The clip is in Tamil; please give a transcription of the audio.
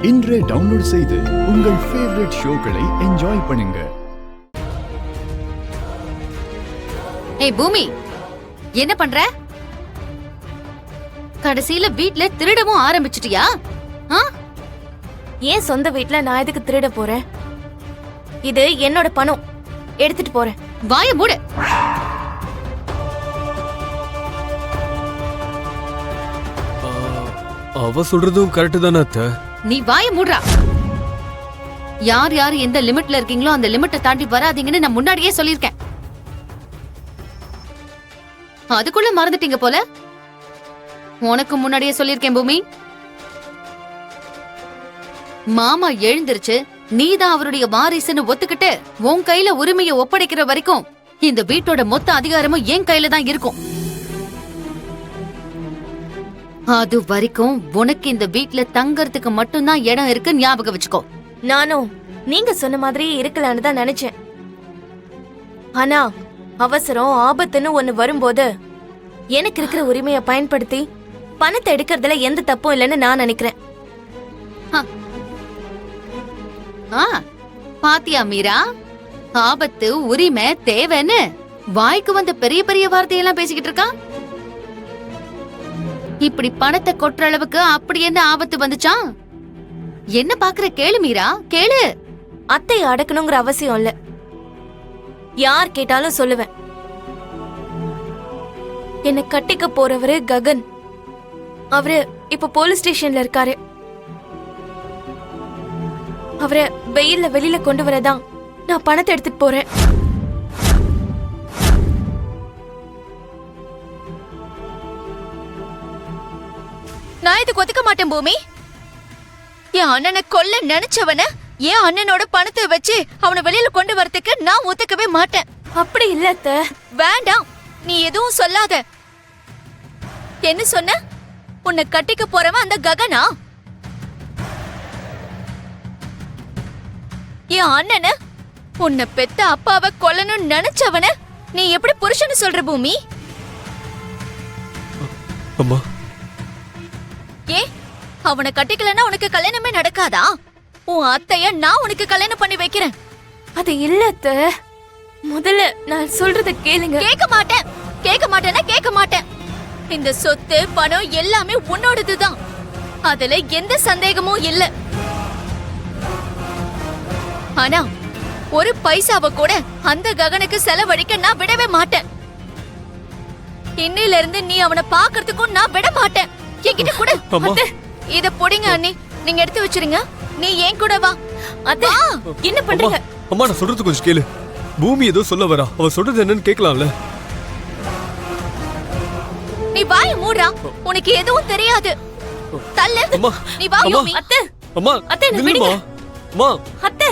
இன்றே டவுன்லோட் செய்து உங்கள் ஃபேவரட் ஷோக்களை என்ஜாய் பண்ணுங்க. ஏய் பூமி, என்ன பண்ற? கடைசியில வீட்ல திருடவும் ஆரம்பிச்சிட்டியா? ஏன் சொந்த வீட்ல நான் எதுக்கு திருட போறேன்? இது என்னோட பணம், எடுத்துட்டு போறேன். வாய மூடு. அவ சொல்றதும் கரெக்ட் தானே அத்தை. நீ வாய மூடுறா. யார் யார் எந்த லிமிட்ல இருக்கீங்களோ அந்த லிமிட்டை தாண்டி வராதீங்கன்னு நான் முன்னாடியே சொல்லிருக்கேன். அதுக்குள்ள மறந்துட்டீங்க போல. உனக்கு முன்னாடியே சொல்லிருக்கேன் பூமி. மாமா எழுந்திருச்சு நீதான் அவருடைய வாரிசுன்னு ஒத்துக்கிட்டு உன் கையில உரிமையை ஒப்படைக்கிற வரைக்கும் இந்த வீட்டோட மொத்த அதிகாரமும் என் கையில தான் இருக்கும். அது வரைக்கும் உனக்கு இந்த வீட்ல தங்கறதுக்கு மட்டும்தான் இடம் இருக்கு, ஞாபகம் வச்சுக்கோ. நானும் நீங்க சொன்ன மாதிரி இருக்கலான்னு தான் நினைச்சேன். ஆனா அவசரம் ஆபத்துன்னு ஒண்ணு வரும்போது எனக்கு இருக்கிற உரிமையை பயன்படுத்தி பணத்தை எடுக்கிறதுல எந்த தப்பும் இல்லைன்னு நான் நினைக்கிறேன். பாத்தியா மீரா, ஆபத்து உரிமை தேவைன்னு வாய்க்கு வந்த பெரிய பெரிய வார்த்தையெல்லாம் பேசிக்கிட்டு இருக்கா. இப்படி பணத்தை கொட்டுற அளவுக்கு அப்படி என்ன ஆபத்து வந்துச்சா? என்ன பாக்குற? கேளு மீரா, கேளு. அத்தை அடக்கணுங்கிற அவசியம் இல்ல, யார் கேட்டாலும் சொல்லுவேன். என்ன கட்டிக்க போறவரு ககன். அவரு இப்ப போலீஸ் ஸ்டேஷன்ல இருக்காரு. அவரை வெயில்ல வெளியில கொண்டு வரதான் நான் பணத்தை எடுத்துட்டு போறேன். நான் இதுக்கு ஒத்துக்க மாட்டேன் பூமி. என் அண்ணனை கொல்ல நினைச்சவன என் அண்ணனோட பணத்தை வச்சு அவனை வெளியில கொண்டு வரதுக்கு நான் ஒத்துக்கவே மாட்டேன். அப்படி இல்ல அத்தை. வேண்டாம், நீ எதுவும் சொல்லாத. என்ன சொன்ன? உன்னை கட்டிக்க போறவன் அந்த ககனா? என் அண்ணன, உன்னை பெத்த அப்பாவை கொல்லணும்னு நினைச்சவன நீ எப்படி புருஷன்னு சொல்ற பூமி? அம்மா, ஏ அவனை கட்டிக்கலன்னா உனக்கு கல்யாணமே நடக்காதா? உன் அத்தைய நான் உனக்கு கல்யாணம் பண்ணி வைக்கிறேன். அது இல்ல அத்தை. முதல்ல நான் சொல்றத கேளுங்க. கேட்க மாட்டேன். கேட்க மாட்டேன்னா கேட்க மாட்டேன். இந்த சொத்து பணம் எல்லாமே உன்னோடதுதான், அதுல எந்த சந்தேகமும் இல்ல. ஆனா ஒரு பைசாவை கூட அந்த ககனுக்கு செலவழிக்க நான் விடவே மாட்டேன். இன்னையில இருந்து நீ அவனை பாக்குறதுக்கும் நான் விட மாட்டேன். என்கிட்ட கூட இத பொடிங்க அண்ணி, நீங்க எடுத்து வச்சிருங்க. நீ ஏன் கூட வா. அத்தை என்ன பண்றீங்க? அம்மா நான் சொல்றது கொஞ்சம் கேளு. பூமி ஏதோ சொல்ல வரா, அவ சொல்றது என்னன்னு கேட்கலாம்ல. நீ வாய மூடுறா, உனக்கு எதுவும் தெரியாது. தள்ளு. நீ வா யூமி. அத்தை அம்மா அத்தை என்ன நில்லுமா. விடுங்க. அம்மா அத்தை